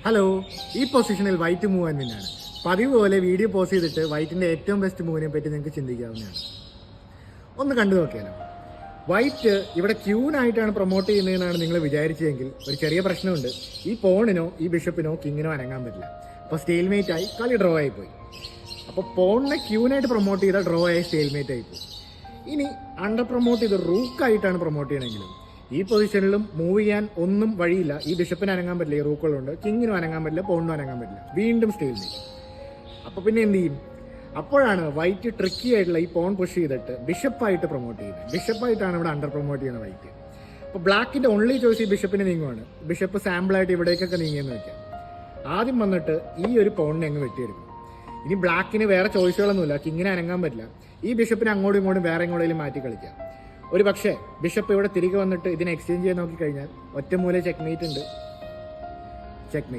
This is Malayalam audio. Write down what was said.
ഹലോ, ഈ പൊസിഷനിൽ വൈറ്റ് മൂവ് തന്നെയാണ്. പതിവ് പോലെ വീഡിയോ പോസ് ചെയ്തിട്ട് വൈറ്റിന്റെ ഏറ്റവും ബെസ്റ്റ് മൂവിനെ പറ്റി നിങ്ങൾക്ക് ചിന്തിക്കാവുന്നതാണ്. ഒന്ന് കണ്ടു നോക്കിയാലോ. വൈറ്റ് ഇവിടെ ക്യൂനായിട്ടാണ് പ്രൊമോട്ട് ചെയ്യുന്നതെന്നാണ് നിങ്ങൾ വിചാരിച്ചതെങ്കിൽ ഒരു ചെറിയ പ്രശ്നമുണ്ട്. ഈ പോണിനോ ഈ ബിഷപ്പിനോ കിങ്ങിനോ അനങ്ങാൻ പറ്റില്ല. അപ്പോൾ സ്റ്റെയിൽമേറ്റ് ആയി, കളി ഡ്രോ ആയി പോയി. അപ്പോൾ പോണിനെ ക്യൂനായിട്ട് പ്രൊമോട്ട് ചെയ്താൽ ഡ്രോ ആയി സ്റ്റെയിൽമേറ്റ് ആയി പോയി. ഇനി അണ്ടർ പ്രൊമോട്ട് ചെയ്ത് റൂക്കായിട്ടാണ് പ്രൊമോട്ട് ചെയ്യണമെങ്കിലും ഈ പൊസിഷനിലും മൂവ് ചെയ്യാൻ ഒന്നും വഴിയില്ല. ഈ ബിഷപ്പിന് അനങ്ങാൻ പറ്റില്ല, ഈ റൂക്കുകളുണ്ട്. കിങ്ങിനും അനങ്ങാൻ പറ്റില്ല, പോണിനും അനങ്ങാൻ പറ്റില്ല. വീണ്ടും സ്റ്റെയിൽമേറ്റ്. അപ്പോൾ പിന്നെ എന്ത് ചെയ്യും? അപ്പോഴാണ് വൈറ്റ് ട്രിക്കി ആയിട്ടുള്ള ഈ പോൺ പുഷ് ചെയ്തിട്ട് ബിഷപ്പായിട്ട് പ്രൊമോട്ട് ചെയ്യുന്നത്. ബിഷപ്പായിട്ടാണ് ഇവിടെ അണ്ടർ പ്രൊമോട്ട് ചെയ്യുന്നത് വൈറ്റ്. അപ്പോൾ ബ്ലാക്കിന്റെ ഓൺലി ചോയ്സ് ഈ ബിഷപ്പിന് നീങ്ങുവാണ്. ബിഷപ്പ് സാമ്പിളായിട്ട് ഇവിടേക്കൊക്കെ നീങ്ങിയെന്ന് വെക്കാം. ആദ്യം വന്നിട്ട് ഈ ഒരു പോണിനെ അങ്ങ് വെട്ടിയെടുക്കും. ഇനി ബ്ലാക്കിന് വേറെ ചോയ്സുകളൊന്നുമില്ല. കിങ്ങിനെ അനങ്ങാൻ പറ്റില്ല. ഈ ബിഷപ്പിനെ അങ്ങോട്ടും ഇങ്ങോട്ടും വേറെ എങ്ങോട്ടേലും മാറ്റി കളിക്കാം. ഒരു പക്ഷേ ബിഷപ്പ് ഇവിടെ തിരികെ വന്നിട്ട് ഇതിനെ എക്സ്ചേഞ്ച് ചെയ്യാൻ നോക്കിക്കഴിഞ്ഞാൽ ഒറ്റ മൂല ചെക്ക്മേറ്റ് ഉണ്ട്. ചെക്ക്മേറ്റ്.